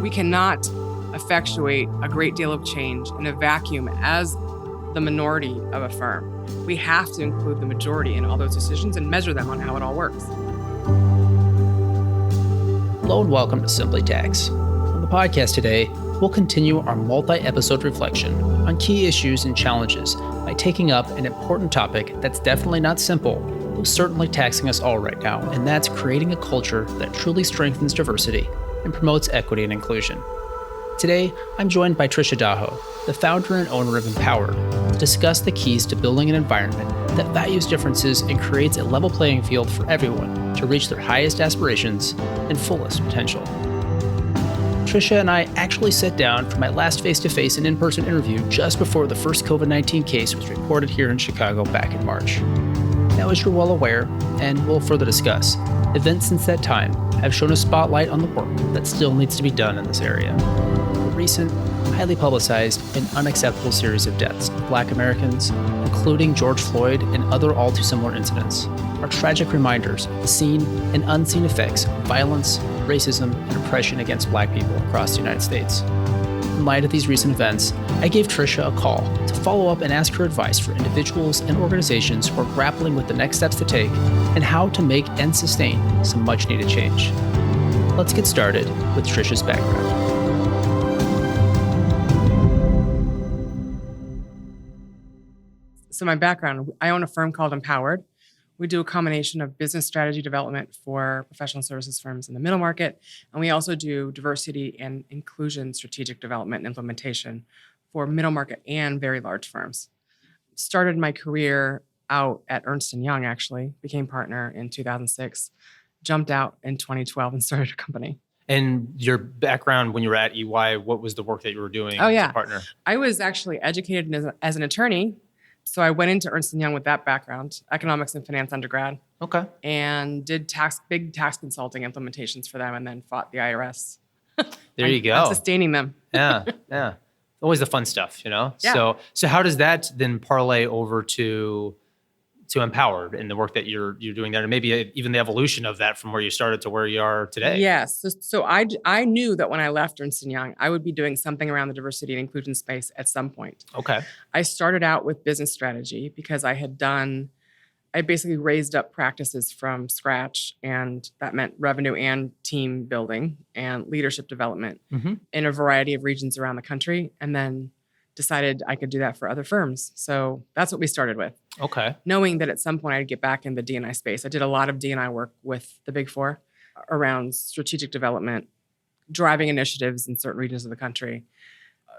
We cannot effectuate a great deal of change in a vacuum as the minority of a firm. We have to include the majority in all those decisions and measure them on how it all works. Hello and welcome to Simply Tax. On the podcast today, we'll continue our multi-episode reflection on key issues and challenges by taking up an important topic that's definitely not simple, but certainly taxing us all right now, and that's creating a culture that truly strengthens diversity and promotes equity and inclusion. Today, I'm joined by Trisha Daho, the founder and owner of Empowered, to discuss the keys to building an environment that values differences and creates a level playing field for everyone to reach their highest aspirations and fullest potential. Trisha and I actually sat down for my last face-to-face and in-person interview just before the first COVID-19 case was reported here in Chicago back in March. Now, as you're well aware, and we'll further discuss, events since that time have shown a spotlight on the work that still needs to be done in this area. The recent, highly publicized, and unacceptable series of deaths of Black Americans, including George Floyd and other all too similar incidents, are tragic reminders of the seen and unseen effects of violence, racism, and oppression against Black people across the United States. In light of these recent events, I gave Trisha a call to follow up and ask her advice for individuals and organizations who are grappling with the next steps to take and how to make and sustain some much-needed change. Let's get started with Trisha's background. So my background, I own a firm called Empowered. We do a combination of business strategy development for professional services firms in the middle market, and we also do diversity and inclusion strategic development and implementation for middle market and very large firms. Started my career out at Ernst & Young, actually, became partner in 2006, jumped out in 2012 and started a company. And your background when you were at EY, what was the work that you were doing as a partner? I was actually educated as an attorney. So I went into Ernst & Young with that background, economics and finance undergrad. Okay. And did big tax consulting implementations for them and then fought the IRS. There you go. I'm sustaining them. Yeah. Always the fun stuff, you know? Yeah. So how does that then parlay over to Empowered and the work that you're doing there, and maybe even the evolution of that from where you started to where you are today? Yes. So I knew that when I left Ernst & Young, I would be doing something around the diversity and inclusion space at some point. Okay. I started out with business strategy because I basically raised up practices from scratch, and that meant revenue and team building and leadership development in a variety of regions around the country, and then decided I could do that for other firms. So that's what we started with. Okay. Knowing that at some point I'd get back in the D&I space. I did a lot of D&I work with the Big Four around strategic development, driving initiatives in certain regions of the country,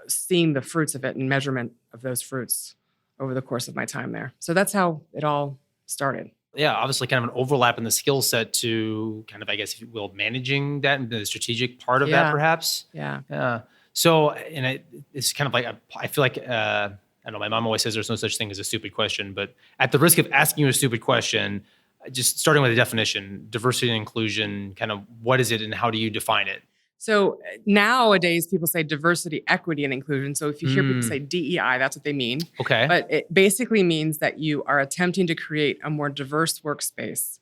seeing the fruits of it and measurement of those fruits over the course of my time there. So that's how it all started. Yeah, obviously kind of an overlap in the skill set to kind of, I guess, if you will, managing that and the strategic part of that perhaps. Yeah. So, and it's kind of like, I feel like, I don't know, my mom always says there's no such thing as a stupid question, but at the risk of asking you a stupid question, just starting with a definition, diversity and inclusion, kind of what is it and how do you define it? So nowadays people say diversity, equity, and inclusion. So if you hear people say DEI, that's what they mean. Okay. But it basically means that you are attempting to create a more diverse workspace,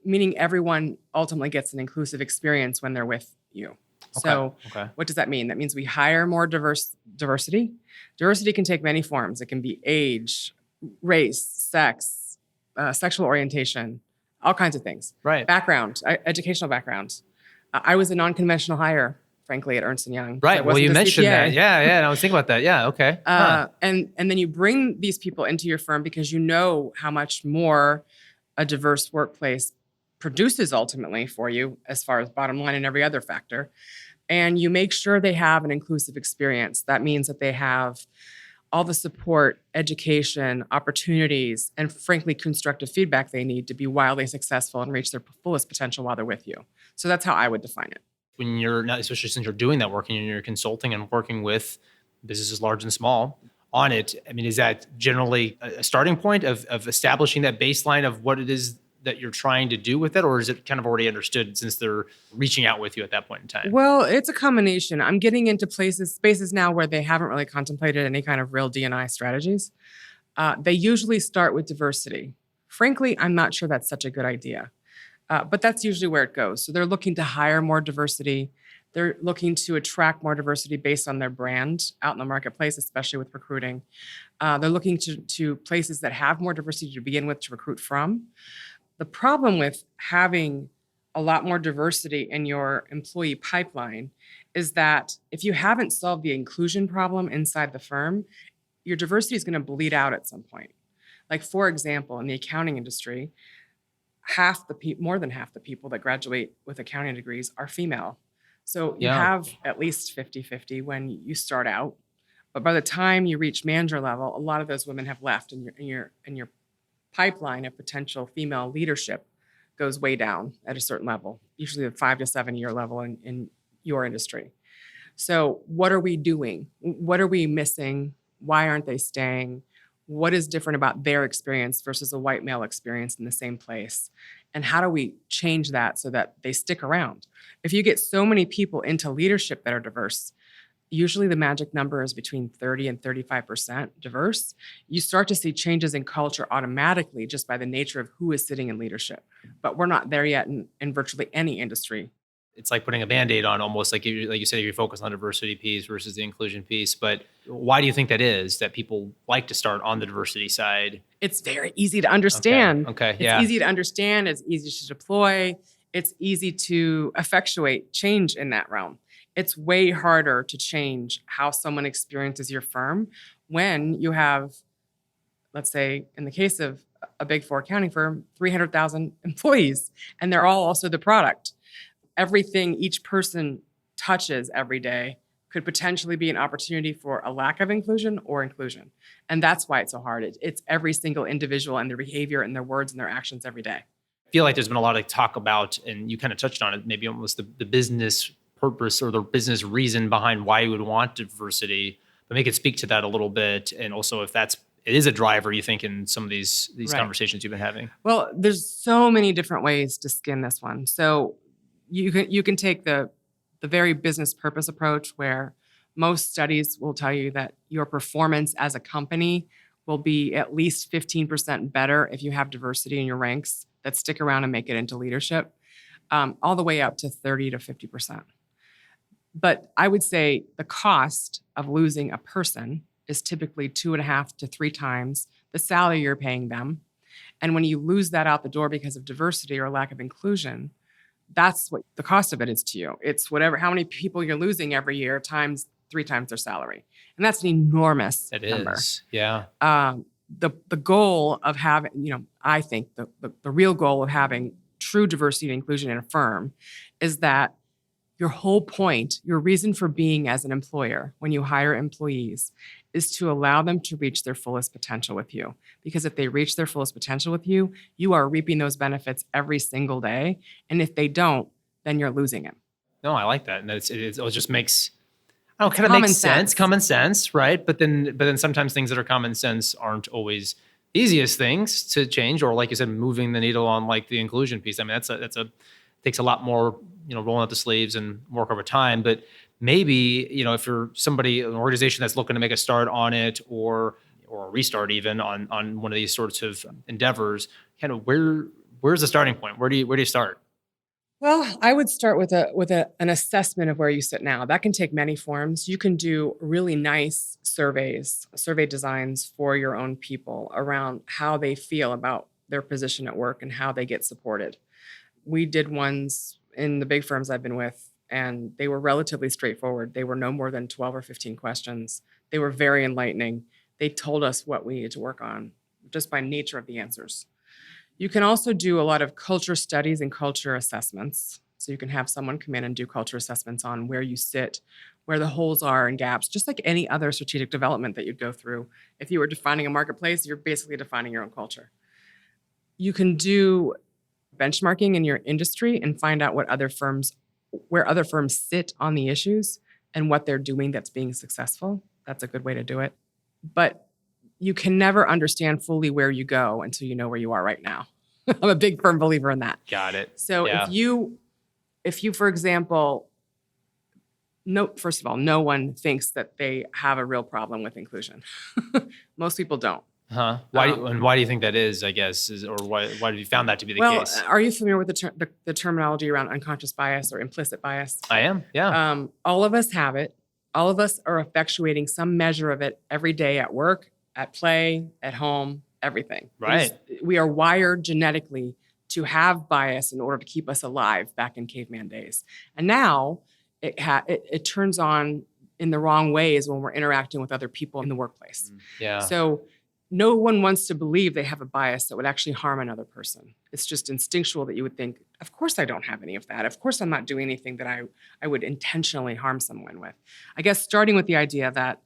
meaning everyone ultimately gets an inclusive experience when they're with you. So what does that mean? That means we hire more diversity. Diversity can take many forms. It can be age, race, sex, sexual orientation, all kinds of things. Right. Background, educational background. I was a non-conventional hire, frankly, at Ernst & Young. Right. Well, you mentioned that. Yeah. And I was thinking about that. Yeah. Okay. And then you bring these people into your firm because you know how much more a diverse workplace produces ultimately for you as far as bottom line and every other factor. And you make sure they have an inclusive experience. That means that they have all the support, education, opportunities, and frankly, constructive feedback they need to be wildly successful and reach their fullest potential while they're with you. So that's how I would define it. When you're not, especially since you're doing that work and you're consulting and working with businesses large and small on it, I mean, is that generally a starting point of establishing that baseline of what it is that you're trying to do with it, or is it kind of already understood since they're reaching out with you at that point in time? Well, it's a combination. I'm getting into spaces now where they haven't really contemplated any kind of real D&I strategies. They usually start with diversity. Frankly, I'm not sure that's such a good idea. But that's usually where it goes. So they're looking to hire more diversity. They're looking to attract more diversity based on their brand out in the marketplace, especially with recruiting. They're looking to places that have more diversity to begin with to recruit from. The problem with having a lot more diversity in your employee pipeline is that if you haven't solved the inclusion problem inside the firm, your diversity is going to bleed out at some point. Like, for example, in the accounting industry, more than half the people that graduate with accounting degrees are female. So you have at least 50-50 when you start out. But by the time you reach manager level, a lot of those women have left, and your pipeline of potential female leadership goes way down at a certain level, usually the 5 to 7 year level in your industry. So what are we doing? What are we missing? Why aren't they staying? What is different about their experience versus a white male experience in the same place? And how do we change that so that they stick around? If you get so many people into leadership that are diverse, usually the magic number is between 30 and 35% diverse. You start to see changes in culture automatically just by the nature of who is sitting in leadership. But we're not there yet in virtually any industry. It's like putting a Band-Aid on, almost like you said, you focus on the diversity piece versus the inclusion piece. But why do you think that is, that people like to start on the diversity side? It's very easy to understand. Okay. It's easy to understand. It's easy to deploy. It's easy to effectuate change in that realm. It's way harder to change how someone experiences your firm when you have, let's say, in the case of a Big Four accounting firm, 300,000 employees, and they're all also the product. Everything each person touches every day could potentially be an opportunity for a lack of inclusion or inclusion. And that's why it's so hard. It's every single individual and their behavior and their words and their actions every day. I feel like there's been a lot of talk about, and you kind of touched on it, maybe almost the business purpose or the business reason behind why you would want diversity, but maybe you could speak to that a little bit. And also if it is a driver, you think, in some of these Right. conversations you've been having. Well, there's so many different ways to skin this one. So you can take the very business purpose approach, where most studies will tell you that your performance as a company will be at least 15% better if you have diversity in your ranks that stick around and make it into leadership, all the way up to 30 to 50%. But I would say the cost of losing a person is typically 2.5 to 3 times the salary you're paying them. And when you lose that out the door because of diversity or lack of inclusion, that's what the cost of it is to you. It's how many people you're losing every year times 3 times their salary. And that's an enormous number. Yeah. The goal of having, I think the real goal of having true diversity and inclusion in a firm is that your whole point, your reason for being as an employer when you hire employees, is to allow them to reach their fullest potential with you. Because if they reach their fullest potential with you, you are reaping those benefits every single day. And if they don't, then you're losing it. No, I like that. And it just makes, kind of makes sense. Common sense, right? But then sometimes things that are common sense aren't always the easiest things to change, or like you said, moving the needle on like the inclusion piece. I mean, takes a lot more, rolling up the sleeves and work over time. But maybe, if you're an organization that's looking to make a start on it, or a restart even on one of these sorts of endeavors, kind of where's the starting point? Where do you start? Well, I would start with an assessment of where you sit now. That can take many forms. You can do really nice survey designs for your own people around how they feel about their position at work and how they get supported. We did ones in the big firms I've been with, and they were relatively straightforward. They were no more than 12 or 15 questions. They were very enlightening. They told us what we needed to work on just by nature of the answers. You can also do a lot of culture studies and culture assessments. So you can have someone come in and do culture assessments on where you sit, where the holes are and gaps, just like any other strategic development that you'd go through. If you were defining a marketplace, you're basically defining your own culture. You can do benchmarking in your industry and find out where other firms sit on the issues and what they're doing that's being successful. That's a good way to do it. But you can never understand fully where you go until you know where you are right now. I'm a big firm believer in that. Got it. So yeah. if you, for example, first of all, no one thinks that they have a real problem with inclusion. Most people don't. Why do you think that is, I guess, or why have you found that to be the case? Are you familiar with the terminology around unconscious bias or implicit bias? I am, yeah. All of us have it. All of us are effectuating some measure of it every day at work, at play, at home, everything. Right. We are wired genetically to have bias in order to keep us alive back in caveman days. And now it turns on in the wrong ways when we're interacting with other people in the workplace. Yeah. So no one wants to believe they have a bias that would actually harm another person. It's just instinctual that you would think, of course I don't have any of that. Of course I'm not doing anything that I would intentionally harm someone with. I guess starting with the idea that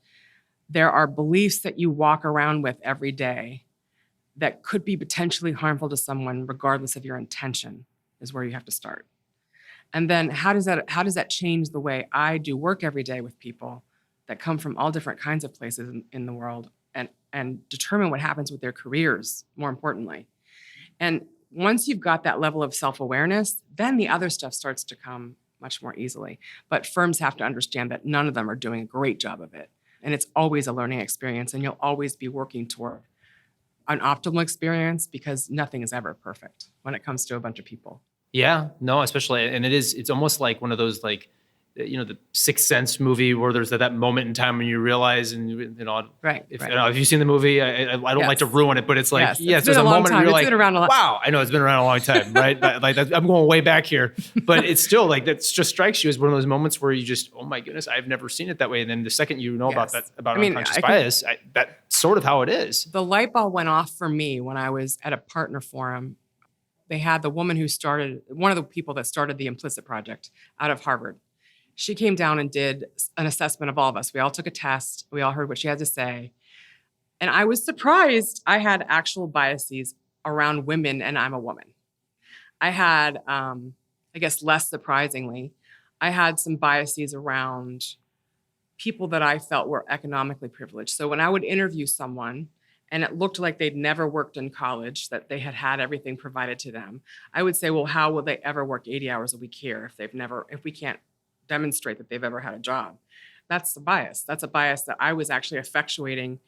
there are beliefs that you walk around with every day that could be potentially harmful to someone regardless of your intention is where you have to start. And then how does that change the way I do work every day with people that come from all different kinds of places in the world and determine what happens with their careers, more importantly. And once you've got that level of self-awareness, then the other stuff starts to come much more easily. But firms have to understand that none of them are doing a great job of it. And it's always a learning experience, and you'll always be working toward an optimal experience because nothing is ever perfect when it comes to a bunch of people. Yeah, no, especially, and it's almost like one of those, like, the Sixth Sense movie where there's that moment in time when you realize, and right. If you seen the movie, I don't Yes. like to ruin it, but it's like, yes, there's a moment where you're like, it's been around a lot. wow, I know it's been around a long time, right? I'm going way back here, but it's still like, that just strikes you as one of those moments where you just, oh my goodness, I've never seen it that way. And then the second you know about unconscious bias, that's sort of how it is. The light bulb went off for me when I was at a partner forum. They had the woman who started, one of the people that started the Implicit Project out of Harvard. She came down and did an assessment of all of us. We all took a test. We all heard what she had to say. And I was surprised I had actual biases around women, and I'm a woman. I had, I guess less surprisingly, I had some biases around people that I felt were economically privileged. So when I would interview someone and it looked like they'd never worked in college, that they had everything provided to them, I would say, well, how will they ever work 80 hours a week here if we can't demonstrate that they've ever had a job? That's a bias. That's a bias that I was actually effectuating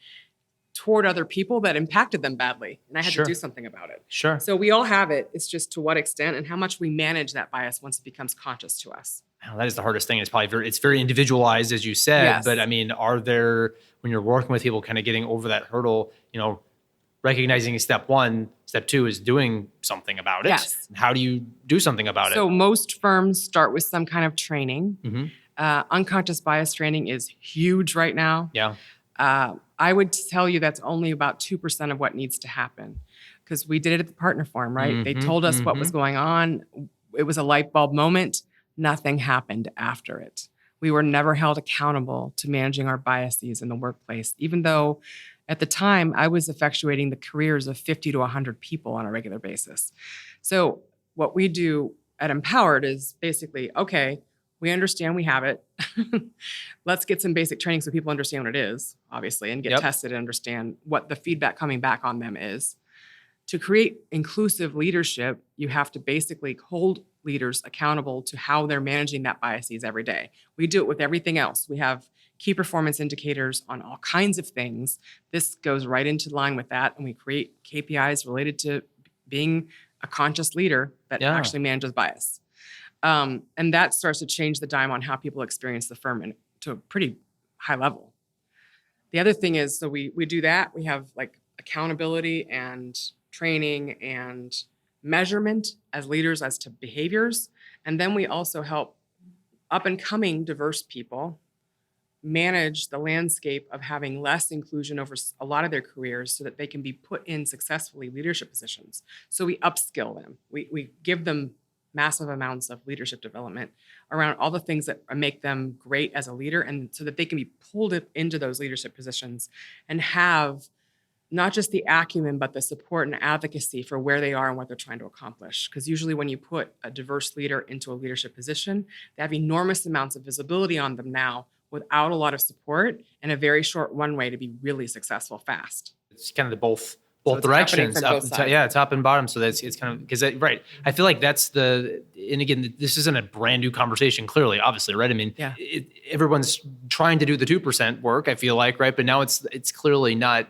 toward other people that impacted them badly. And I had to do something about it. Sure. So we all have it. It's just to what extent and how much we manage that bias once it becomes conscious to us. Well, that is the hardest thing. It's probably very individualized, as you said. Yes. But I mean, are there, when you're working with people, kind of getting over that hurdle, recognizing step one, step two is doing something about it. Yes. How do you do something about it? So most firms start with some kind of training. Mm-hmm. Unconscious bias training is huge right now. Yeah. I would tell you that's only about 2% of what needs to happen, because we did it at the partner forum, right? Mm-hmm, They told us what was going on. It was a light bulb moment. Nothing happened after it. We were never held accountable to managing our biases in the workplace, even though at the time I was effectuating the careers of 50 to 100 people on a regular basis. So what we do at Empowered is basically, okay, we understand we have it. Let's get some basic training so people understand what it is, obviously, and get tested and understand what the feedback coming back on them is. To create inclusive leadership, you have to basically hold leaders accountable to how they're managing that biases every day. We do it with everything else. We have key performance indicators on all kinds of things. This goes right into line with that, and we create KPIs related to being a conscious leader that actually manages bias. And that starts to change the dime on how people experience the firm to a pretty high level. The other thing is, so we do that. We have like accountability and training and measurement as leaders as to behaviors. And then we also help up and coming diverse people manage the landscape of having less inclusion over a lot of their careers so that they can be put in successfully leadership positions. So we upskill them. We give them massive amounts of leadership development around all the things that make them great as a leader, and so that they can be pulled into those leadership positions and have not just the acumen, but the support and advocacy for where they are and what they're trying to accomplish. Because usually when you put a diverse leader into a leadership position, they have enormous amounts of visibility on them now without a lot of support and a very short runway to be really successful fast. It's kind of the both directions, top and bottom. So it's kind of, because right. I feel like that's and again, this isn't a brand new conversation, clearly, obviously, right? I mean, everyone's trying to do the 2% work, I feel like, right? But now it's clearly not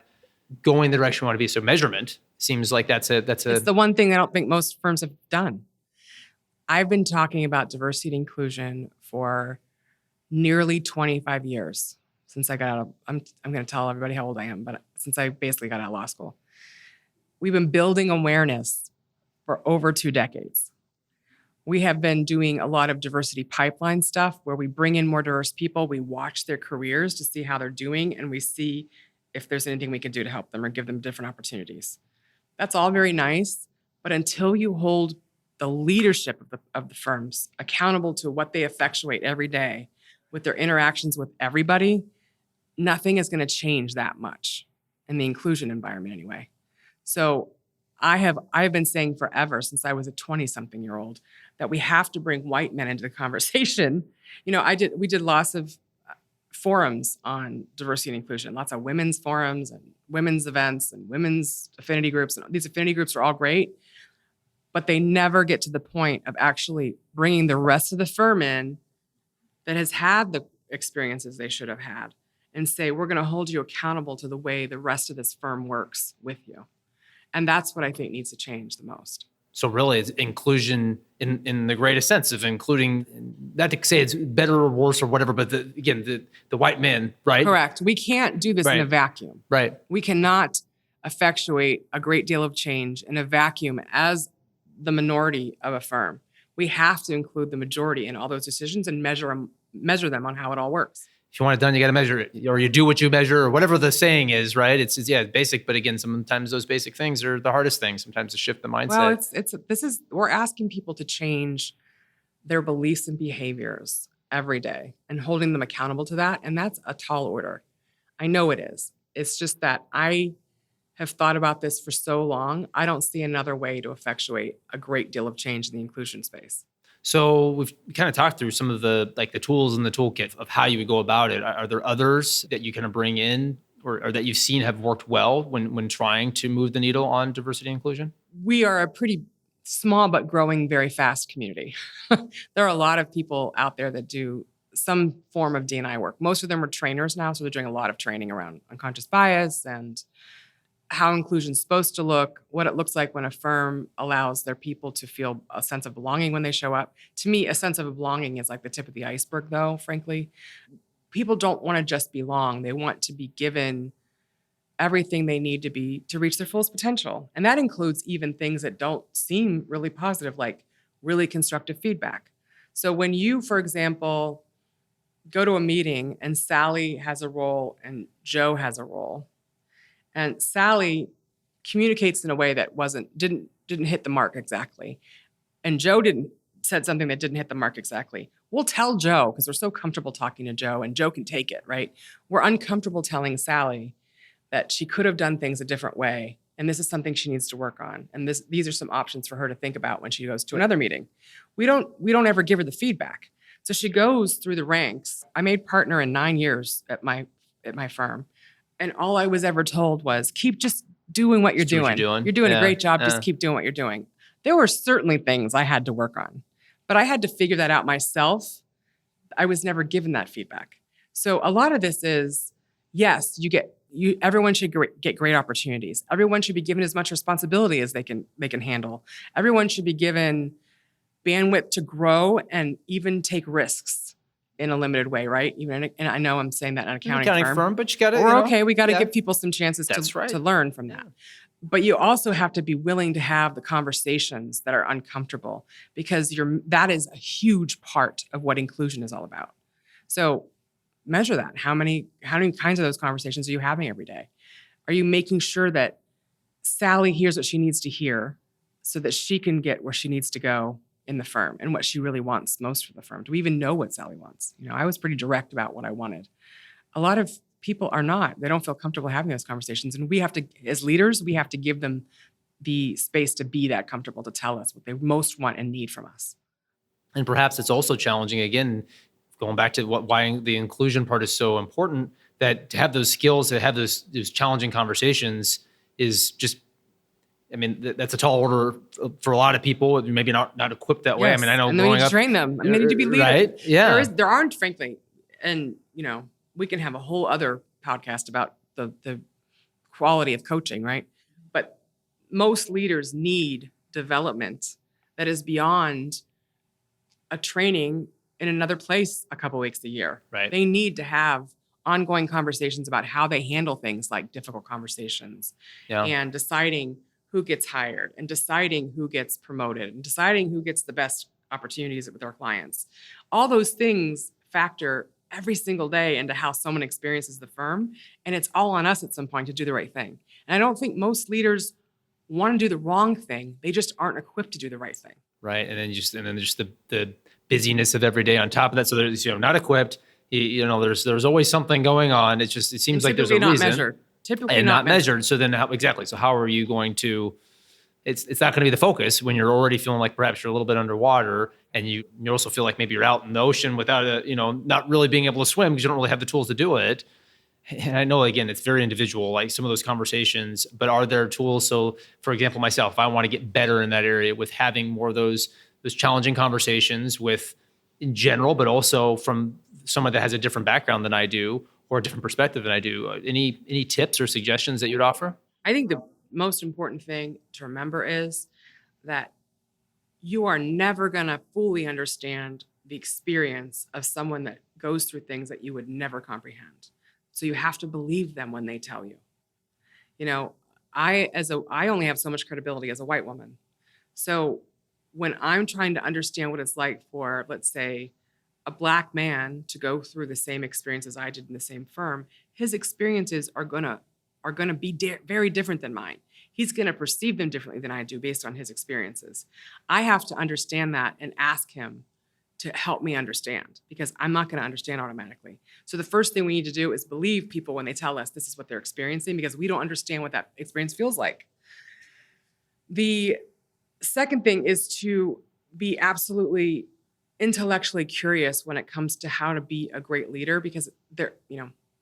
going the direction we want to be. So measurement seems like that's It's the one thing I don't think most firms have done. I've been talking about diversity and inclusion for nearly 25 years since I got out of, I'm going to tell everybody how old I am, but since I basically got out of law school. We've been building awareness for over 2 decades. We have been doing a lot of diversity pipeline stuff where we bring in more diverse people, we watch their careers to see how they're doing, and we see if there's anything we can do to help them or give them different opportunities. That's all very nice, but until you hold the leadership of the firms accountable to what they effectuate every day with their interactions with everybody, nothing is going to change that much in the inclusion environment anyway. So I've been saying forever, since I was a 20-something-year-old, that we have to bring white men into the conversation. We did lots of forums on diversity and inclusion, lots of women's forums and women's events and women's affinity groups. And these affinity groups are all great, but they never get to the point of actually bringing the rest of the firm in that has had the experiences they should have had and say, we're going to hold you accountable to the way the rest of this firm works with you. And that's what I think needs to change the most. So really, it's inclusion in the greatest sense of including, not to say it's better or worse or whatever, but the white men, right? Correct. We can't do this in a vacuum. Right. We cannot effectuate a great deal of change in a vacuum as the minority of a firm. We have to include the majority in all those decisions and measure them on how it all works. If you want it done, you got to measure it, or you do what you measure, or whatever the saying is, right? It's basic, but again, sometimes those basic things are the hardest things. Sometimes to shift the mindset. Well, we're asking people to change their beliefs and behaviors every day and holding them accountable to that, and that's a tall order. I know it is. It's just that I have thought about this for so long. I don't see another way to effectuate a great deal of change in the inclusion space. So we've kind of talked through some of the tools in the toolkit of how you would go about it. Are there others that you kind of bring in or that you've seen have worked well when trying to move the needle on diversity and inclusion? We are a pretty small but growing very fast community. There are a lot of people out there that do some form of D&I work. Most of them are trainers now, so they're doing a lot of training around unconscious bias and how inclusion is supposed to look, what it looks like when a firm allows their people to feel a sense of belonging when they show up. To me, a sense of belonging is like the tip of the iceberg, though, frankly. People don't want to just belong. They want to be given everything they need to reach their fullest potential. And that includes even things that don't seem really positive, like really constructive feedback. So when you, for example, go to a meeting and Sally has a role and Joe has a role, and Sally communicates in a way that didn't hit the mark exactly, and Joe said something that didn't hit the mark exactly, we'll tell Joe because we're so comfortable talking to Joe, and Joe can take it, right? We're uncomfortable telling Sally that she could have done things a different way, and this is something she needs to work on, and these are some options for her to think about when she goes to another meeting. We don't ever give her the feedback, so she goes through the ranks. I made partner in 9 years at my firm. And all I was ever told was, keep just doing what you're doing. You're doing a great job. Just keep doing what you're doing. There were certainly things I had to work on, but I had to figure that out myself. I was never given that feedback. So a lot of this is, yes, everyone should get great opportunities. Everyone should be given as much responsibility as they can handle. Everyone should be given bandwidth to grow and even take risks in a limited way, right? And I know I'm saying that in an accounting firm, but you got to. We got to give people some chances to learn from that. But you also have to be willing to have the conversations that are uncomfortable, because that is a huge part of what inclusion is all about. So measure that. How many kinds of those conversations are you having every day? Are you making sure that Sally hears what she needs to hear so that she can get where she needs to go in the firm and what she really wants most for the firm? Do we even know what Sally wants? I was pretty direct about what I wanted. A lot of people are not. They don't feel comfortable having those conversations. And we have to, as leaders, we have to give them the space to be that comfortable to tell us what they most want and need from us. And perhaps it's also challenging, again, going back to why the inclusion part is so important, that to have those skills, to have those challenging conversations is just, that's a tall order for a lot of people. Maybe not equipped that way. Yes. I know. And they need to train them. And they need to be leaders. Right? Yeah. There aren't, frankly, and we can have a whole other podcast about the quality of coaching, right? But most leaders need development that is beyond a training in another place a couple weeks a year. Right. They need to have ongoing conversations about how they handle things like difficult conversations and deciding who gets hired and deciding who gets promoted and deciding who gets the best opportunities with our clients. All those things factor every single day into how someone experiences the firm. And it's all on us at some point to do the right thing. And I don't think most leaders want to do the wrong thing. They just aren't equipped to do the right thing. Right. And then just the busyness of every day on top of that. So there's, not equipped, there's always something going on. It seems like there's a reason. Typically not measured. So then exactly. So how are you going to, it's not going to be the focus when you're already feeling like perhaps you're a little bit underwater, and you also feel like maybe you're out in the ocean without not really being able to swim because you don't really have the tools to do it. And I know, again, it's very individual, like some of those conversations, but are there tools? So for example, myself, if I want to get better in that area with having more of those challenging conversations with in general, but also from someone that has a different background than I do or a different perspective than I do, any tips or suggestions that you'd offer? I think the most important thing to remember is that you are never going to fully understand the experience of someone that goes through things that you would never comprehend. So you have to believe them when they tell you. I only have so much credibility as a white woman. So when I'm trying to understand what it's like for, let's say, a Black man to go through the same experiences I did in the same firm, his experiences are gonna be very different than mine. He's gonna perceive them differently than I do based on his experiences. I have to understand that and ask him to help me understand, because I'm not going to understand automatically. So the first thing we need to do is believe people when they tell us this is what they're experiencing, because we don't understand what that experience feels like. The second thing is to be absolutely intellectually curious when it comes to how to be a great leader, because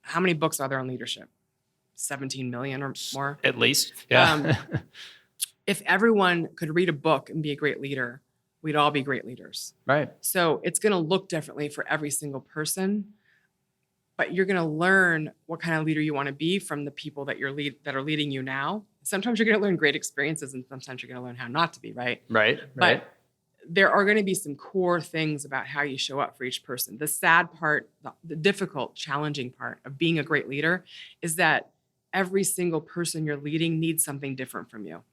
how many books are there on leadership? 17 million or more? At least. Yeah. If everyone could read a book and be a great leader, we'd all be great leaders. Right. So it's going to look differently for every single person, but you're going to learn what kind of leader you want to be from the people that that are leading you now. Sometimes you're going to learn great experiences, and sometimes you're going to learn how not to be, right? Right. But there are going to be some core things about how you show up for each person. The sad part, the difficult, challenging part of being a great leader is that every single person you're leading needs something different from you.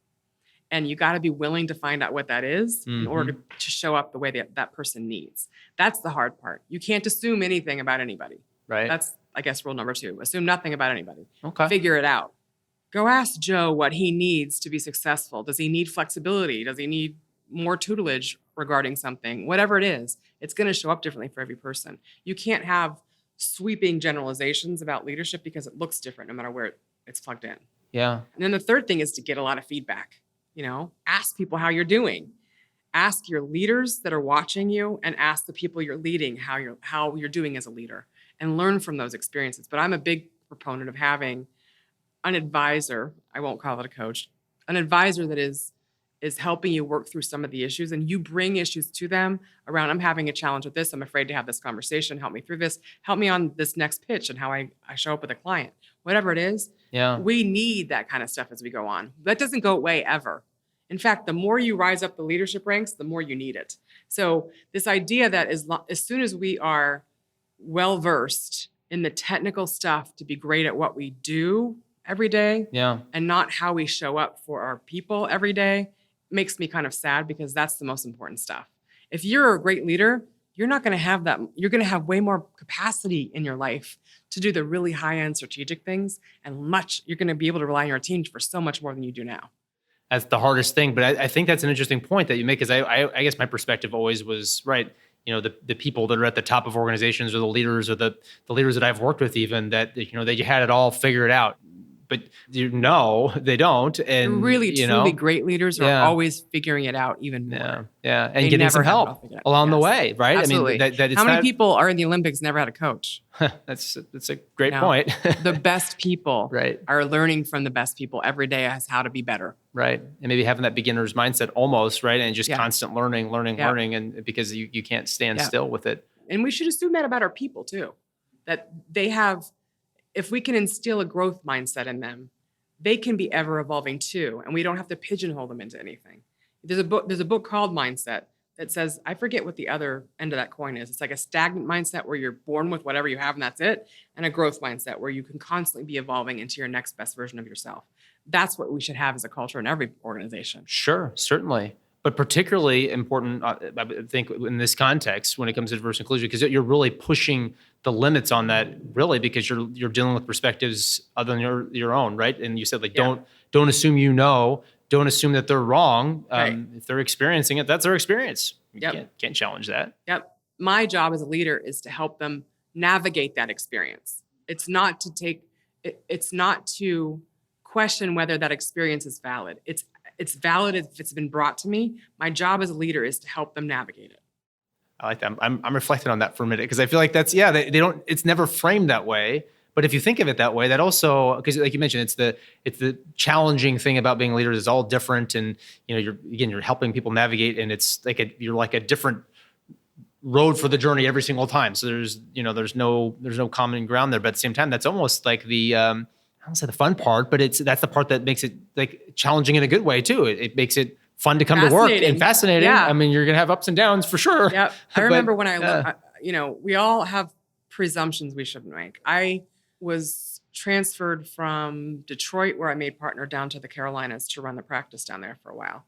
And you got to be willing to find out what that is in order to show up the way that person needs. That's the hard part. You can't assume anything about anybody. Right. That's, I guess, rule number 2. Assume nothing about anybody. Okay. Figure it out. Go ask Joe what he needs to be successful. Does he need flexibility? Does he need more tutelage regarding something? Whatever it is, it's going to show up differently for every person. You can't have sweeping generalizations about leadership because it looks different no matter where it's plugged in. Yeah. And then the third thing is to get a lot of feedback. Ask people how you're doing. Ask your leaders that are watching you, and ask the people you're leading how you're doing as a leader, and learn from those experiences. But I'm a big proponent of having an advisor, I won't call it a coach, an advisor that is helping you work through some of the issues, and you bring issues to them around, I'm having a challenge with this, I'm afraid to have this conversation, help me through this, help me on this next pitch and how I show up with a client. Whatever it is, we need that kind of stuff as we go on. That doesn't go away ever. In fact, the more you rise up the leadership ranks, the more you need it. So this idea that as soon as we are well-versed in the technical stuff to be great at what we do every day, and not how we show up for our people every day, makes me kind of sad, because that's the most important stuff. If you're a great leader, you're not going to have that. You're going to have way more capacity in your life to do the really high-end strategic things, and you're going to be able to rely on your team for so much more than you do now. That's the hardest thing, but I think that's an interesting point that you make, because I guess my perspective always was, right, the people that are at the top of organizations, or the leaders, or the leaders that I've worked with, even that, that you had it all figured out. But they don't. And really, truly great leaders are always figuring it out even more. Yeah. And getting some help along the way, right? Absolutely. I mean, how many people are in the Olympics never had a coach? That's a great point. The best people right. are learning from the best people every day as how to be better. Right. And maybe having that beginner's mindset almost, right? And just constant learning, and because you can't stand still with it. And we should assume that about our people too, that they have, if we can instill a growth mindset in them, they can be ever evolving too, and we don't have to pigeonhole them into anything. There's a book called Mindset that says, I forget what the other end of that coin is. It's like a stagnant mindset where you're born with whatever you have and that's it, and a growth mindset where you can constantly be evolving into your next best version of yourself. That's what we should have as a culture in every organization. Sure, certainly. But particularly important, I think, in this context when it comes to diversity and inclusion, because you're really pushing the limits on that, really, because you're dealing with perspectives other than your own, right? And you said, like, don't assume you know, don't assume that they're wrong. Right. If they're experiencing it, that's their experience. You Yep. can't challenge that. Yep. My job as a leader is to help them navigate that experience. It's not to question whether that experience is valid. It's valid if it's been brought to me. My job as a leader is to help them navigate it. I like that. I'm reflecting on that for a minute because I feel like that's, they don't, it's never framed that way. But if you think of it that way, that also, because like you mentioned, it's the challenging thing about being a leader is all different. And, you're helping people navigate, and it's like you're like a different road for the journey every single time. So there's no common ground there. But at the same time, that's almost like the, I don't say the fun part, but that's the part that makes it like challenging in a good way too. It makes it fun to come to work and fascinating. Yeah. I mean, you're going to have ups and downs for sure. Yep. I remember when we all have presumptions we shouldn't make. I was transferred from Detroit, where I made partner, down to the Carolinas to run the practice down there for a while.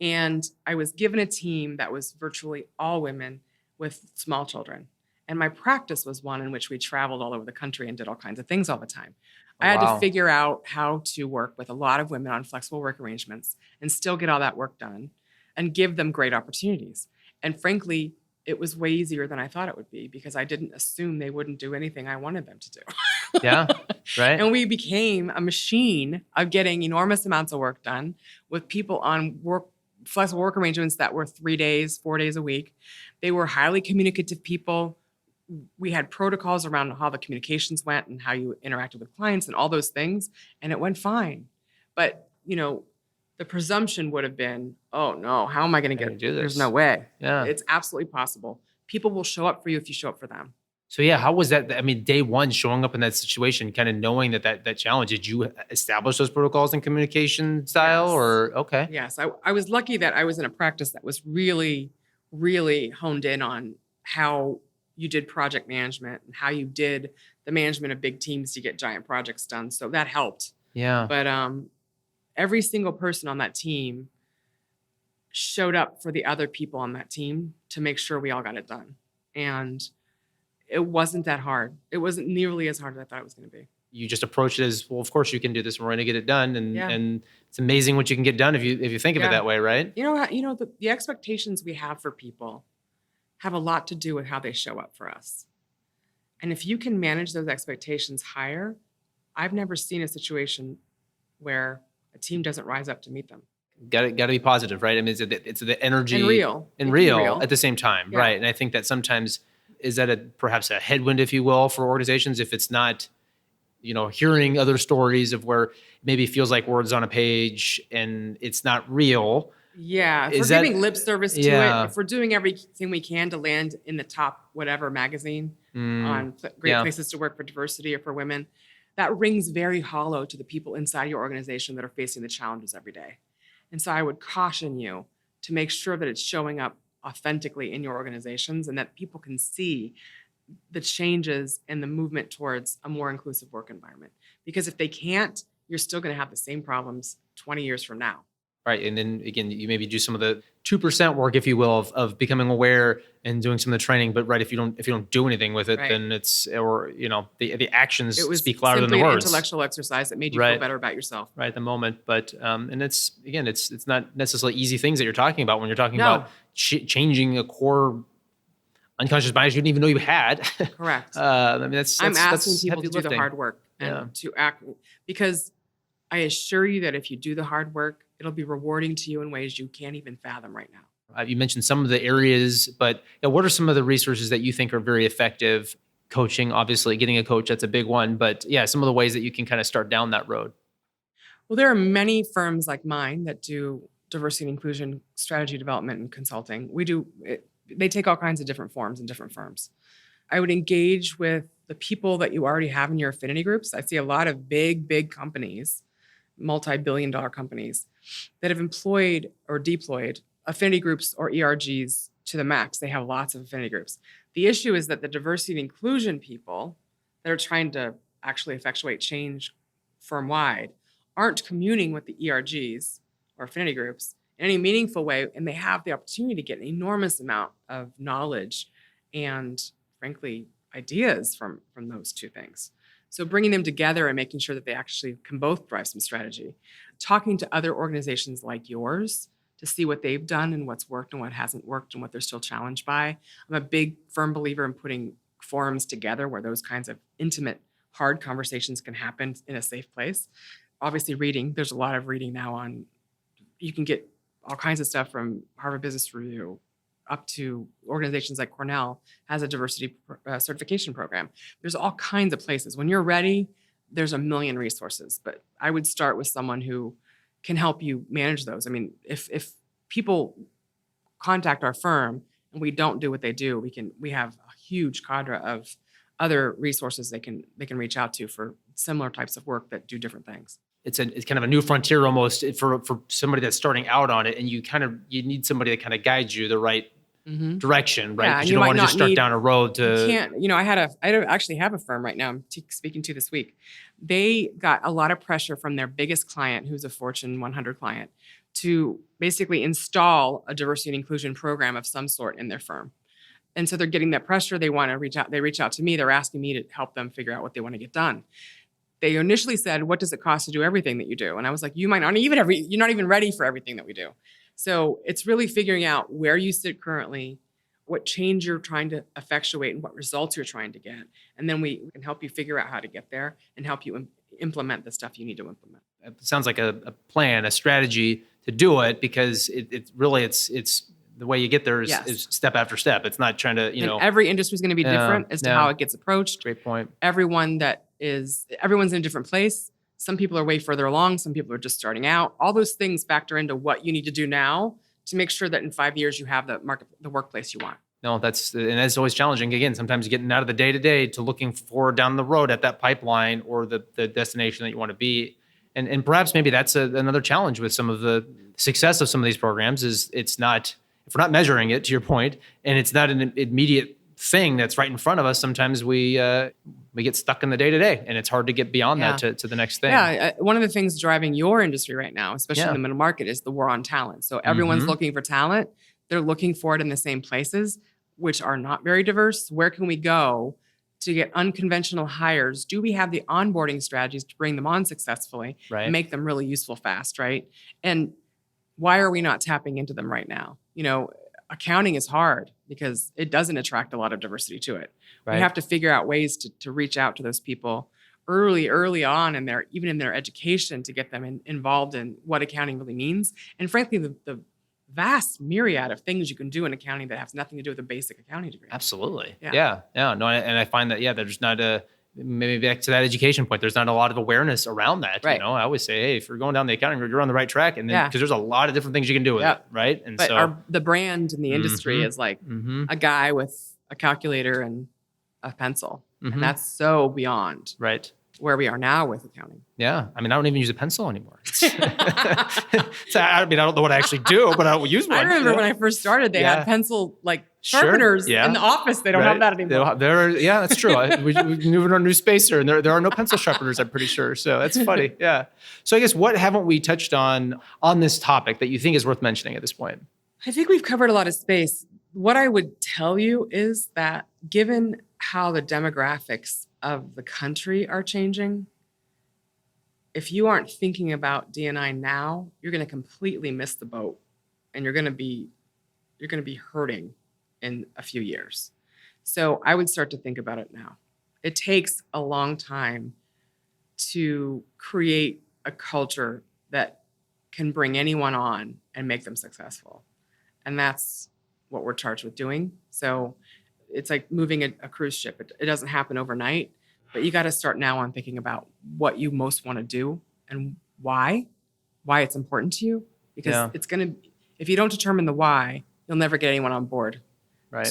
And I was given a team that was virtually all women with small children. And my practice was one in which we traveled all over the country and did all kinds of things all the time. I had to figure out how to work with a lot of women on flexible work arrangements and still get all that work done and give them great opportunities. And frankly, it was way easier than I thought it would be because I didn't assume they wouldn't do anything I wanted them to do. Yeah, right. And we became a machine of getting enormous amounts of work done with people on flexible work arrangements that were 3 days, 4 days a week. They were highly communicative people. We had protocols around how the communications went and how you interacted with clients and all those things, and it went fine. But, the presumption would have been, oh no, how am I going to get do this? There's no way. Yeah. It's absolutely possible. People will show up for you if you show up for them. So how was that? I mean, day one, showing up in that situation, kind of knowing that challenge, did you establish those protocols and communication style? Yes. Or, okay. Yes, I was lucky that I was in a practice that was really, really honed in on how you did project management and how you did the management of big teams to get giant projects done. So that helped. Yeah. But every single person on that team showed up for the other people on that team to make sure we all got it done. And it wasn't that hard. It wasn't nearly as hard as I thought it was going to be. You just approach it as, well, of course you can do this. We're going to get it done. And it's amazing what you can get done if you think of it that way, right? The expectations we have for people have a lot to do with how they show up for us. And if you can manage those expectations higher, I've never seen a situation where a team doesn't rise up to meet them. Got to be positive, right? I mean, it's the energy and real at the same time, right? And I think that sometimes is that perhaps a headwind, if you will, for organizations if it's not, hearing other stories of where maybe it feels like words on a page and it's not real. Yeah, if we're giving lip service to it, if we're doing everything we can to land in the top whatever magazine on great places to work for diversity or for women, that rings very hollow to the people inside your organization that are facing the challenges every day. And so I would caution you to make sure that it's showing up authentically in your organizations and that people can see the changes and the movement towards a more inclusive work environment. Because if they can't, you're still going to have the same problems 20 years from now. Right. And then again, you maybe do some of the 2% work, if you will, of becoming aware and doing some of the training. But if you don't do anything with it, then the actions speak louder than the words. It was simply an intellectual exercise that made you feel better about yourself. Right at the moment. But and it's not necessarily easy things that you're talking about when you're talking about changing a core unconscious bias you didn't even know you had. Correct. I'm asking people to do the hard work and to act, because I assure you that if you do the hard work, it'll be rewarding to you in ways you can't even fathom right now. You mentioned some of the areas, but what are some of the resources that you think are very effective? Coaching, obviously, getting a coach, that's a big one. But some of the ways that you can kind of start down that road. Well, there are many firms like mine that do diversity and inclusion strategy development and consulting. They take all kinds of different forms in different firms. I would engage with the people that you already have in your affinity groups. I see a lot of big companies multi-billion-dollar companies that have employed or deployed affinity groups or ERGs to the max. They have lots of affinity groups. The issue is that the diversity and inclusion people that are trying to actually effectuate change firm-wide aren't communing with the ERGs or affinity groups in any meaningful way, and they have the opportunity to get an enormous amount of knowledge and, frankly, ideas from those two things. So bringing them together and making sure that they actually can both drive some strategy. Talking to other organizations like yours to see what they've done and what's worked and what hasn't worked and what they're still challenged by. I'm a big, firm believer in putting forums together where those kinds of intimate, hard conversations can happen in a safe place. Obviously, reading. There's a lot of reading now on, you can get all kinds of stuff from Harvard Business Review up to organizations like Cornell has a diversity certification program. There's all kinds of places. When you're ready, there's a million resources, but I would start with someone who can help you manage those. I mean, if people contact our firm and we don't do what they do, we have a huge cadre of other resources they can reach out to for similar types of work that do different things. It's kind of a new frontier almost for somebody that's starting out on it, and you need somebody that kind of guides you the right direction, right? Yeah, Because you don't want to just start down a road to. You can't. I actually have a firm right now I'm speaking to this week. They got a lot of pressure from their biggest client, who's a Fortune 100 client, to basically install a diversity and inclusion program of some sort in their firm. And so they're getting that pressure. They want to reach out. They reach out to me. They're asking me to help them figure out what they want to get done. They initially said, "What does it cost to do everything that you do?" And I was like, "You're not even ready for everything that we do." So it's really figuring out where you sit currently, what change you're trying to effectuate, and what results you're trying to get. And then we can help you figure out how to get there and help you implement the stuff you need to implement. It sounds like a plan, a strategy to do it, because it's the way you get there is step after step. It's not trying to, And every industry is going to be different as to how it gets approached. Great point. Everyone's in a different place. Some people are way further along. Some people are just starting out. All those things factor into what you need to do now to make sure that in 5 years you have the workplace you want. No, that's always challenging. Again, sometimes getting out of the day-to-day to looking forward down the road at that pipeline or the destination that you want to be. And perhaps maybe that's another challenge with some of the success of some of these programs is if we're not measuring it, to your point, and it's not an immediate thing that's right in front of us, sometimes we get stuck in the day-to-day, and it's hard to get beyond that to the next thing. Yeah, one of the things driving your industry right now, especially in the middle market, is the war on talent. So everyone's looking for talent. They're looking for it in the same places, which are not very diverse. Where can we go to get unconventional hires? Do we have the onboarding strategies to bring them on successfully and make them really useful fast, right? And why are we not tapping into them right now? Accounting is hard because it doesn't attract a lot of diversity to it. Right. We have to figure out ways to reach out to those people early on in even in their education, to get them involved in what accounting really means. And frankly, the vast myriad of things you can do in accounting that has nothing to do with a basic accounting degree. Absolutely. Yeah. No, and I find that, there's not maybe back to that education point, there's not a lot of awareness around that. Right. I always say, hey, if you're going down the accounting road, you're on the right track. And then, because there's a lot of different things you can do with it. Right. And but the brand in the industry is like a guy with a calculator and a pencil. And that's so beyond where we are now with accounting. Yeah. I mean, I don't even use a pencil anymore. I don't know what I actually do, but I'll use one. I remember when I first started, they had pencil sharpeners in the office. They don't have that anymore. That's true. We moved our new spacer, and there are no pencil sharpeners, I'm pretty sure. So that's funny. Yeah. So I guess what haven't we touched on this topic that you think is worth mentioning at this point? I think we've covered a lot of space. What I would tell you is that given how the demographics of the country are changing, if you aren't thinking about D&I now, you're going to completely miss the boat, and you're going to be hurting in a few years. So I would start to think about it now. It takes a long time to create a culture that can bring anyone on and make them successful. And that's what we're charged with doing. So it's like moving a cruise ship. It doesn't happen overnight, but you got to start now on thinking about what you most want to do and why it's important to you. Because if you don't determine the why, you'll never get anyone on board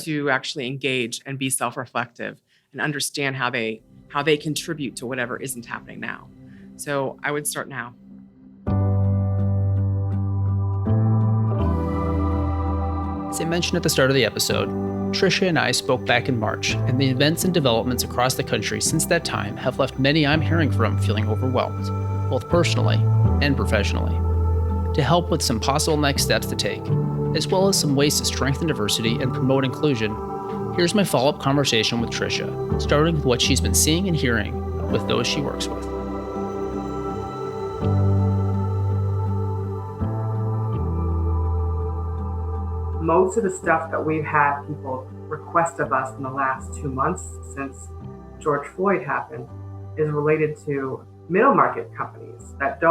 to actually engage and be self-reflective and understand how they contribute to whatever isn't happening now. So I would start now. mentioned at the start of the episode, Trisha and I spoke back in March, and the events and developments across the country since that time have left many I'm hearing from feeling overwhelmed, both personally and professionally. To help with some possible next steps to take, as well as some ways to strengthen diversity and promote inclusion, here's my follow-up conversation with Trisha, starting with what she's been seeing and hearing with those she works with. Most of the stuff that we've had people request of us in the last 2 months since George Floyd happened is related to middle market companies that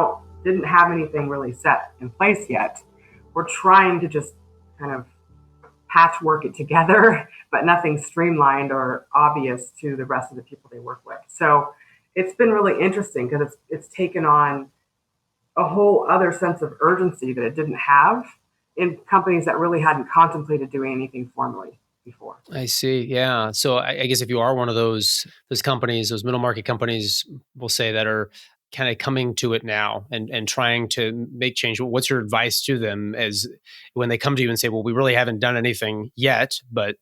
didn't have anything really set in place yet. We're trying to just kind of patchwork it together, but nothing streamlined or obvious to the rest of the people they work with. So it's been really interesting because it's taken on a whole other sense of urgency that it didn't have in companies that really hadn't contemplated doing anything formally before. I see. Yeah. So I guess if you are one of those companies, those middle market companies, we'll say, that are kind of coming to it now and trying to make change, what's your advice to them as when they come to you and say, well, we really haven't done anything yet, but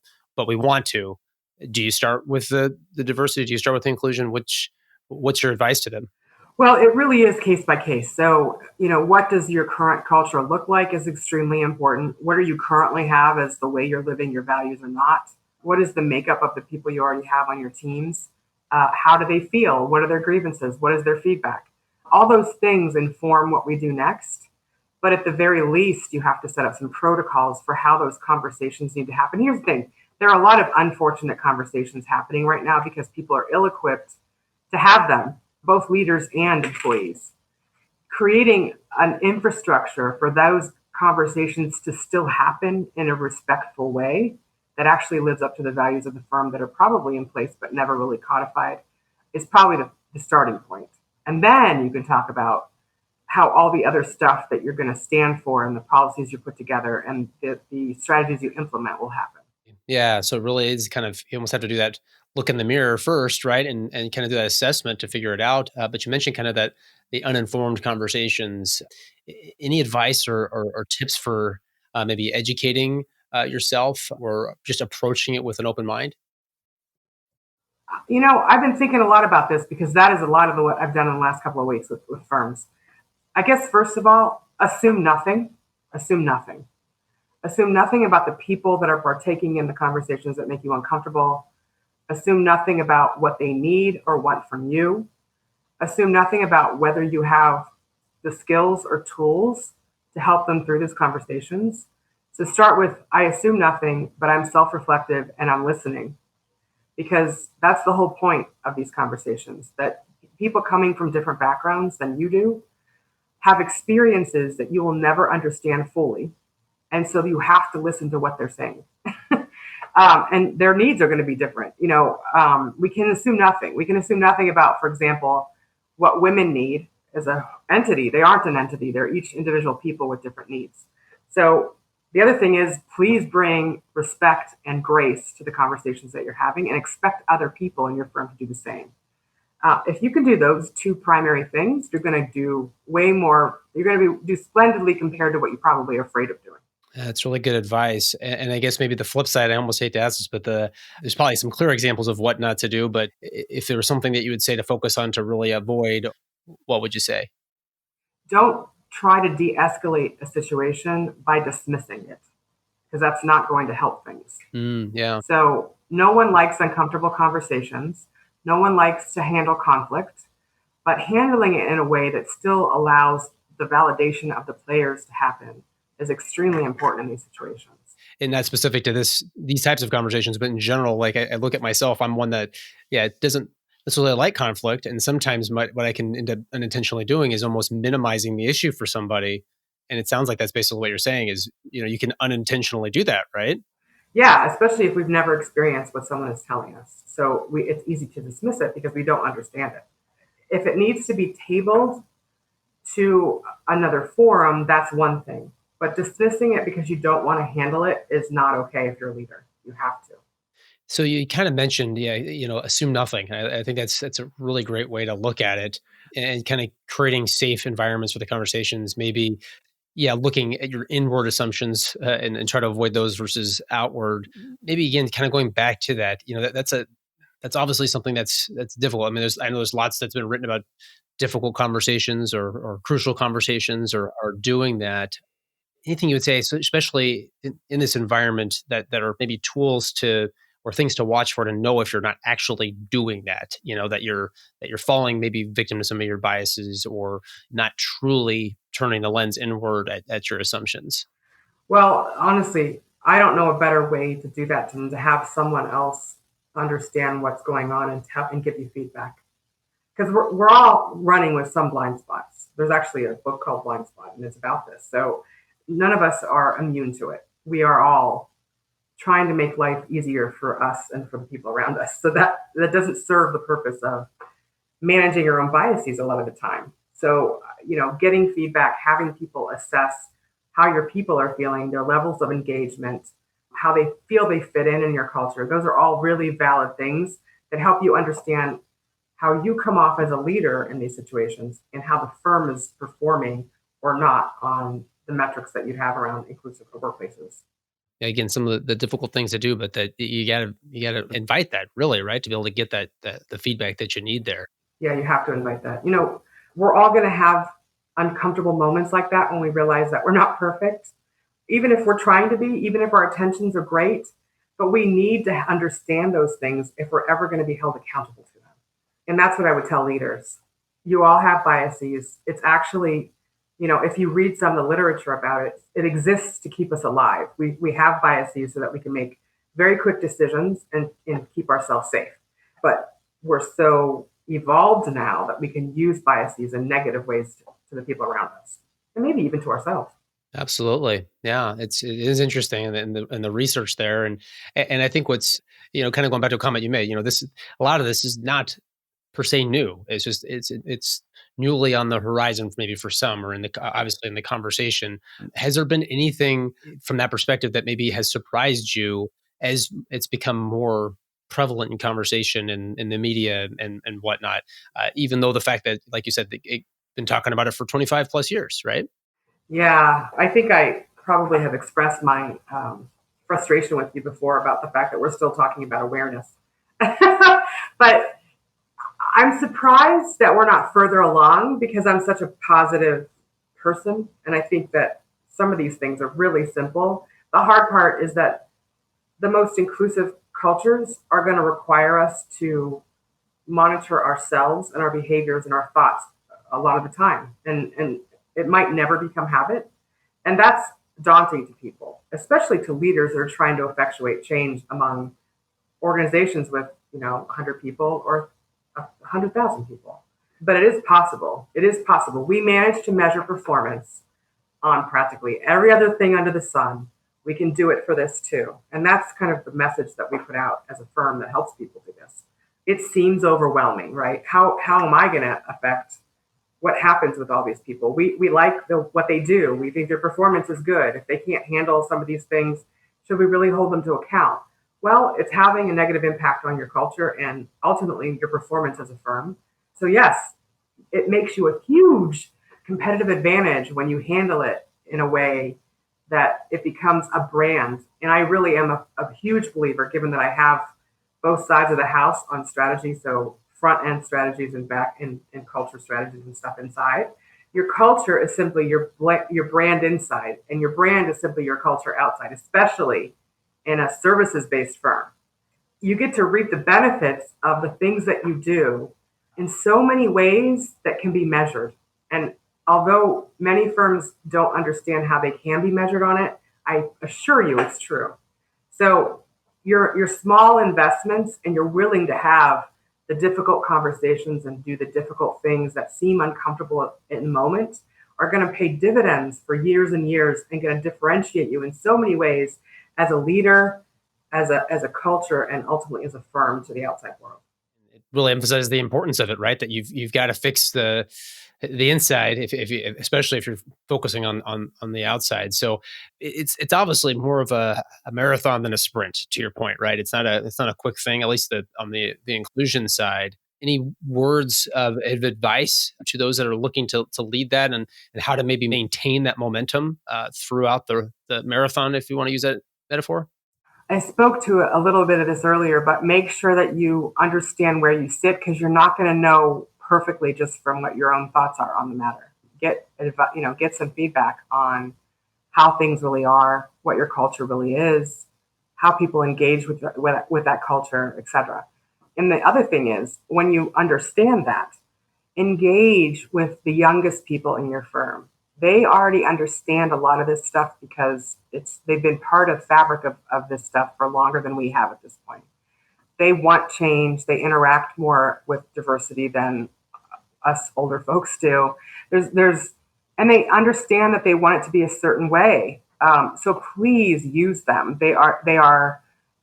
we want to? Do you start with the diversity? Do you start with the inclusion? What's your advice to them? Well, it really is case by case. So, what does your current culture look like is extremely important. What do you currently have as the way you're living your values or not? What is the makeup of the people you already have on your teams? How do they feel? What are their grievances? What is their feedback? All those things inform what we do next. But at the very least, you have to set up some protocols for how those conversations need to happen. Here's the thing. There are a lot of unfortunate conversations happening right now because people are ill-equipped to have them, both leaders and employees. Creating an infrastructure for those conversations to still happen in a respectful way that actually lives up to the values of the firm that are probably in place but never really codified is probably the starting point. And then you can talk about how all the other stuff that you're going to stand for and the policies you put together and the strategies you implement will happen. Yeah. So it really is kind of, you almost have to do that look in the mirror first, right? And kind of do that assessment to figure it out. But you mentioned kind of that the uninformed conversations. Any advice or tips for maybe educating yourself or just approaching it with an open mind? I've been thinking a lot about this because that is a lot of what I've done in the last couple of weeks with firms. I guess, first of all, assume nothing. Assume nothing. Assume nothing about the people that are partaking in the conversations that make you uncomfortable. Assume nothing about what they need or want from you. Assume nothing about whether you have the skills or tools to help them through these conversations. So start with, I assume nothing, but I'm self-reflective and I'm listening. Because that's the whole point of these conversations, that people coming from different backgrounds than you do have experiences that you will never understand fully. And so you have to listen to what they're saying. And their needs are going to be different. We can assume nothing. We can assume nothing about, for example, what women need as an entity. They aren't an entity. They're each individual people with different needs. So the other thing is, please bring respect and grace to the conversations that you're having and expect other people in your firm to do the same. If you can do those two primary things, you're going to do way more. You're going to do splendidly compared to what you probably are afraid of doing. That's really good advice. And I guess maybe the flip side, I almost hate to ask this, but there's probably some clear examples of what not to do. But if there was something that you would say to focus on to really avoid, what would you say? Don't try to de-escalate a situation by dismissing it, because that's not going to help things. Yeah. So no one likes uncomfortable conversations. No one likes to handle conflict, but handling it in a way that still allows the validation of the players to happen is extremely important in these situations. And not specific to these types of conversations, but in general, like I look at myself, I'm one that, doesn't necessarily like conflict. And sometimes what I can end up unintentionally doing is almost minimizing the issue for somebody. And it sounds like that's basically what you're saying is, you can unintentionally do that, right? Yeah, especially if we've never experienced what someone is telling us. So it's easy to dismiss it because we don't understand it. If it needs to be tabled to another forum, that's one thing. But dismissing it because you don't want to handle it is not okay if you're a leader. You have to. So you kind of mentioned, assume nothing. I think that's a really great way to look at it, and kind of creating safe environments for the conversations. Maybe Yeah, looking at your inward assumptions and try to avoid those versus outward. Maybe again, kind of going back to that, that's obviously something that's difficult. I mean, I know there's lots that's been written about difficult conversations or crucial conversations or doing that. Anything you would say, so especially in this environment that are maybe tools to or things to watch for to know if you're not actually doing that, that you're falling maybe victim to some of your biases or not truly turning the lens inward at your assumptions. Well, honestly, I don't know a better way to do that than to have someone else understand what's going on and give you feedback. Because we're all running with some blind spots. There's actually a book called Blind Spot, and it's about this. So none of us are immune to it. We are all trying to make life easier for us and for the people around us. So that doesn't serve the purpose of managing your own biases a lot of the time. So, getting feedback, having people assess how your people are feeling, their levels of engagement, how they feel they fit in your culture. Those are all really valid things that help you understand how you come off as a leader in these situations and how the firm is performing or not on the metrics that you have around inclusive workplaces. Again, some of the difficult things to do, but that you gotta invite that really, right, to be able to get that the feedback that you need there. Yeah, you have to invite that. We're all going to have uncomfortable moments like that when we realize that we're not perfect, even if we're trying to be, even if our intentions are great. But we need to understand those things if we're ever going to be held accountable to them. And that's what I would tell leaders. You all have biases. It's actually, if you read some of the literature about it, it exists to keep us alive. We have biases so that we can make very quick decisions and keep ourselves safe. But we're so evolved now that we can use biases in negative ways to the people around us and maybe even to ourselves. Absolutely. Yeah, it is interesting and the research there and I think what's kind of going back to a comment you made, this a lot of this is not per se new. It's just it's newly on the horizon maybe for some or in the obviously in the conversation. Has there been anything from that perspective that maybe has surprised you as it's become more prevalent in conversation and in the media and whatnot? Even though the fact that, like you said, been talking about it for 25 plus years, right? Yeah, I think I probably have expressed my frustration with you before about the fact that we're still talking about awareness. But I'm surprised that we're not further along because I'm such a positive person. And I think that some of these things are really simple. The hard part is that the most inclusive cultures are going to require us to monitor ourselves and our behaviors and our thoughts a lot of the time. And it might never become habit. And that's daunting to people, especially to leaders that are trying to effectuate change among organizations with, 100 people or 100,000 people. But it is possible. It is possible. We manage to measure performance on practically every other thing under the sun. We can do it for this too. And that's kind of the message that we put out as a firm that helps people do this. It seems overwhelming, right? How am I going to affect what happens with all these people? We like what they do. We think their performance is good. If they can't handle some of these things, should we really hold them to account? Well, it's having a negative impact on your culture and ultimately your performance as a firm. So yes, it makes you a huge competitive advantage when you handle it in a way that it becomes a brand. And I really am a huge believer, given that I have both sides of the house on strategy. So front end strategies and back and culture strategies and stuff inside. Your culture is simply your brand inside, and your brand is simply your culture outside, especially in a services based firm. You get to reap the benefits of the things that you do in so many ways that can be measured. And although many firms don't understand how they can be measured on it, I assure you it's true. So your small investments and you're willing to have the difficult conversations and do the difficult things that seem uncomfortable in the moment are going to pay dividends for years and years and going to differentiate you in so many ways as a leader, as a culture, and ultimately as a firm to the outside world. It really emphasizes the importance of it, right? That you've got to fix the inside, if you, especially if you're focusing on the outside. So it's obviously more of a marathon than a sprint. To your point, right? It's not a quick thing. At least on the inclusion side. Any words of advice to those that are looking to lead that and how to maybe maintain that momentum throughout the marathon, if you want to use that metaphor? I spoke to a little bit of this earlier, but make sure that you understand where you sit because you're not going to know perfectly just from what your own thoughts are on the matter. Get some feedback on how things really are, what your culture really is, how people engage with that culture, etc. And the other thing is, when you understand that, engage with the youngest people in your firm. They already understand a lot of this stuff because they've been part of fabric of this stuff for longer than we have at this point. They want change. They interact more with diversity than us older folks do. And they understand that they want it to be a certain way. So please use them. They are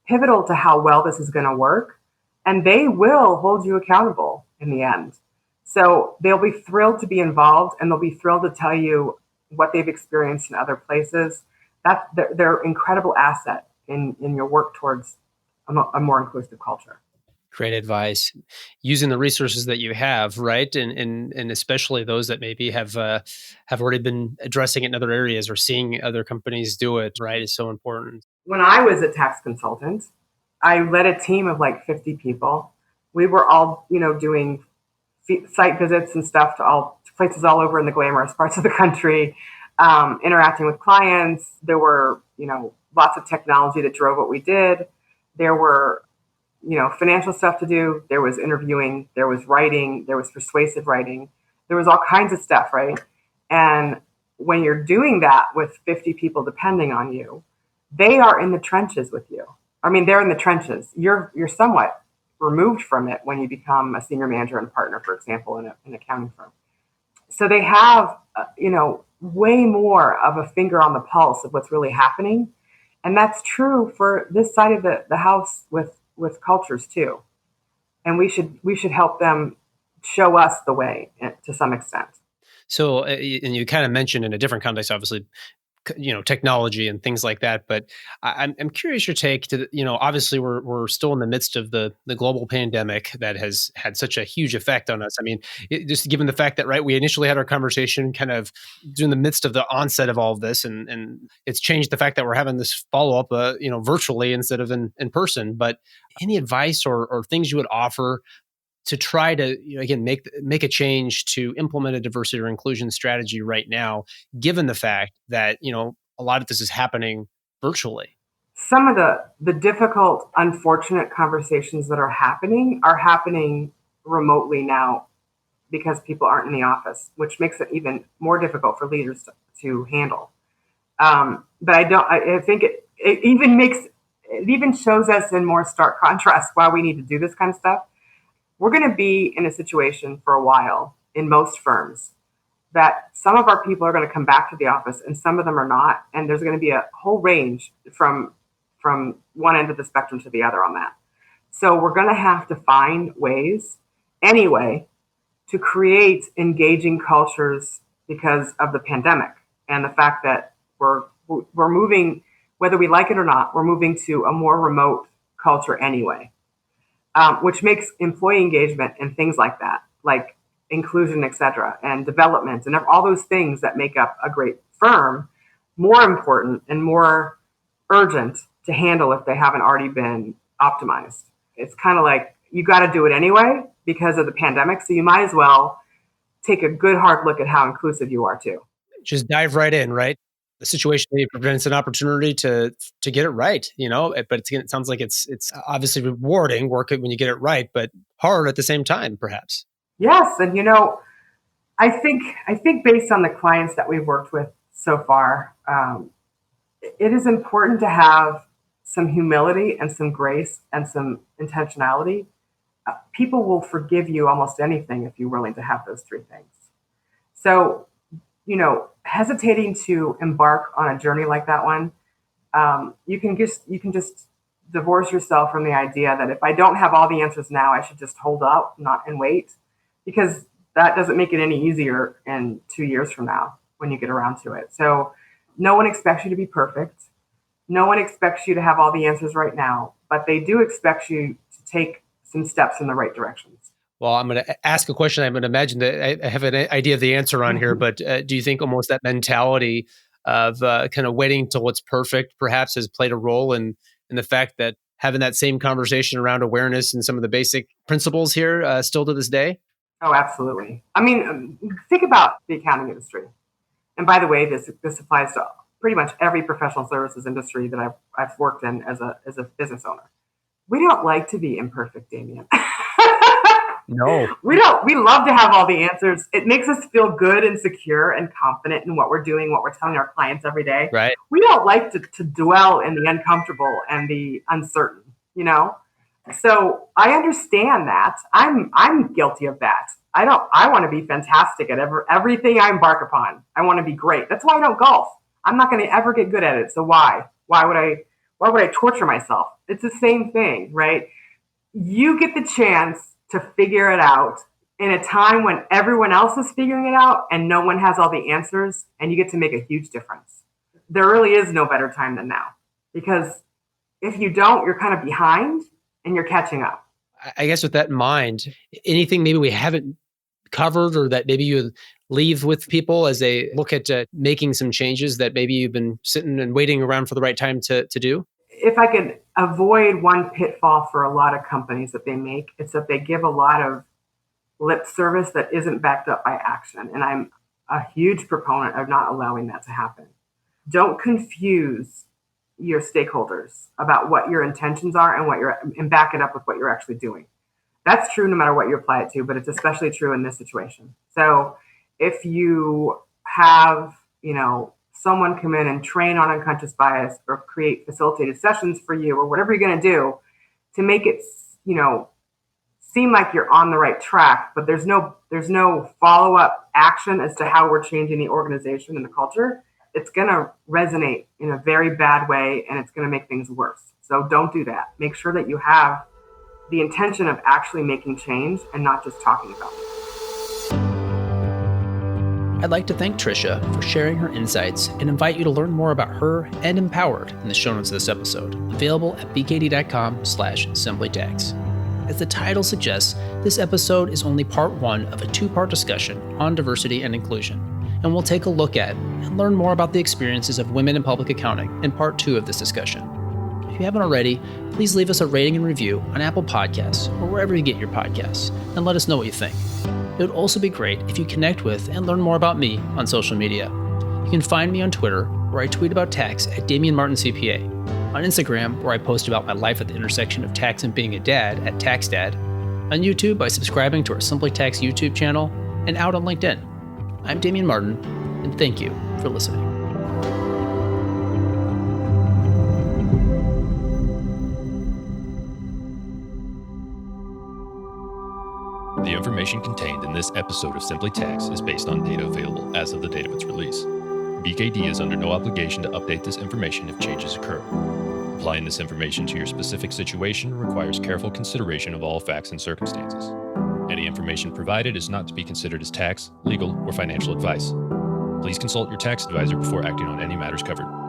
pivotal to how well this is going to work, and they will hold you accountable in the end. So they'll be thrilled to be involved, and they'll be thrilled to tell you what they've experienced in other places. They're an incredible asset in your work towards a more inclusive culture. Great advice. Using the resources that you have, right, and especially those that maybe have already been addressing it in other areas or seeing other companies do it, right, is so important. When I was a tax consultant, I led a team of like 50 people. We were all, doing site visits and stuff to places all over in the glamorous parts of the country, interacting with clients. There were, lots of technology that drove what we did. There were, financial stuff to do. There was interviewing. There was writing. There was persuasive writing. There was all kinds of stuff, right? And when you're doing that with 50 people depending on you, they are in the trenches with you. I mean, they're in the trenches. You're somewhat removed from it when you become a senior manager and partner, for example, in an accounting firm. So they have, way more of a finger on the pulse of what's really happening. And that's true for this side of the house with cultures too. And we should help them show us the way to some extent. So, and you kind of mentioned in a different context, obviously, technology and things like that. But I'm curious your take to, obviously we're still in the midst of the global pandemic that has had such a huge effect on us. I mean, just given the fact that, right, we initially had our conversation kind of during the midst of the onset of all of this, and it's changed the fact that we're having this follow up, virtually instead of in person. But any advice or things you would offer to try to, again, make a change to implement a diversity or inclusion strategy right now, given the fact that, a lot of this is happening virtually? Some of the difficult, unfortunate conversations that are happening remotely now because people aren't in the office, which makes it even more difficult for leaders to handle. But I think it even shows us in more stark contrast why we need to do this kind of stuff. We're going to be in a situation for a while in most firms that some of our people are going to come back to the office and some of them are not. And there's going to be a whole range from one end of the spectrum to the other on that. So we're going to have to find ways anyway to create engaging cultures because of the pandemic and the fact that we're moving, whether we like it or not, we're moving to a more remote culture anyway. Which makes employee engagement and things like that, like inclusion, et cetera, and development, and all those things that make up a great firm, more important and more urgent to handle if they haven't already been optimized. It's kind of like you got to do it anyway because of the pandemic, so you might as well take a good hard look at how inclusive you are too. Just dive right in, right? The situation presents an opportunity to get it right, but it sounds like it's obviously rewarding work when you get it right, but hard at the same time, perhaps. Yes. And, I think based on the clients that we've worked with so far, it is important to have some humility and some grace and some intentionality. People will forgive you almost anything if you're willing to have those three things. So, hesitating to embark on a journey like that one, you can just divorce yourself from the idea that if I don't have all the answers now, I should just hold up, not and wait, because that doesn't make it any easier in 2 years from now when you get around to it. So no one expects you to be perfect. No one expects you to have all the answers right now, but they do expect you to take some steps in the right directions. Well, I'm going to ask a question. I'm going to imagine that I have an idea of the answer on here, but do you think almost that mentality of kind of waiting till it's perfect perhaps has played a role in the fact that having that same conversation around awareness and some of the basic principles here still to this day? Oh, absolutely. I mean, think about the accounting industry. And by the way, this applies to pretty much every professional services industry that I've worked in as a business owner. We don't like to be imperfect, Damien. No. We don't. We love to have all the answers. It makes us feel good and secure and confident in what we're doing, what we're telling our clients every day. Right. We don't like to dwell in the uncomfortable and the uncertain, So I understand that. I'm guilty of that. I want to be fantastic at everything I embark upon. I want to be great. That's why I don't golf. I'm not going to ever get good at it. So why? Why would I torture myself? It's the same thing, right? You get the chance to figure it out in a time when everyone else is figuring it out and no one has all the answers, and you get to make a huge difference. There really is no better time than now, because if you don't, you're kind of behind and you're catching up. I guess with that in mind, anything maybe we haven't covered or that maybe you leave with people as they look at making some changes that maybe you've been sitting and waiting around for the right time to do? If I could avoid one pitfall for a lot of companies that they make, it's that they give a lot of lip service that isn't backed up by action. And I'm a huge proponent of not allowing that to happen. Don't confuse your stakeholders about what your intentions are and back it up with what you're actually doing. That's true no matter what you apply it to, but it's especially true in this situation. So if you have, someone come in and train on unconscious bias or create facilitated sessions for you or whatever you're going to do to make it, seem like you're on the right track, but there's no follow-up action as to how we're changing the organization and the culture, it's going to resonate in a very bad way and it's going to make things worse. So don't do that. Make sure that you have the intention of actually making change and not just talking about it. I'd like to thank Trisha for sharing her insights and invite you to learn more about her and Empowered in the show notes of this episode, available at bkd.com/simplytax. As the title suggests, this episode is only part one of a two-part discussion on diversity and inclusion, and we'll take a look at and learn more about the experiences of women in public accounting in part two of this discussion. If you haven't already, please leave us a rating and review on Apple Podcasts or wherever you get your podcasts, and let us know what you think. It would also be great if you connect with and learn more about me on social media. You can find me on Twitter, where I tweet about tax at Damien Martin CPA, on Instagram, where I post about my life at the intersection of tax and being a dad at TaxDad, on YouTube by subscribing to our Simply Tax YouTube channel, and out on LinkedIn. I'm Damien Martin, and thank you for listening. The information contained in this episode of Simply Tax is based on data available as of the date of its release. BKD is under no obligation to update this information if changes occur. Applying this information to your specific situation requires careful consideration of all facts and circumstances. Any information provided is not to be considered as tax, legal, or financial advice. Please consult your tax advisor before acting on any matters covered.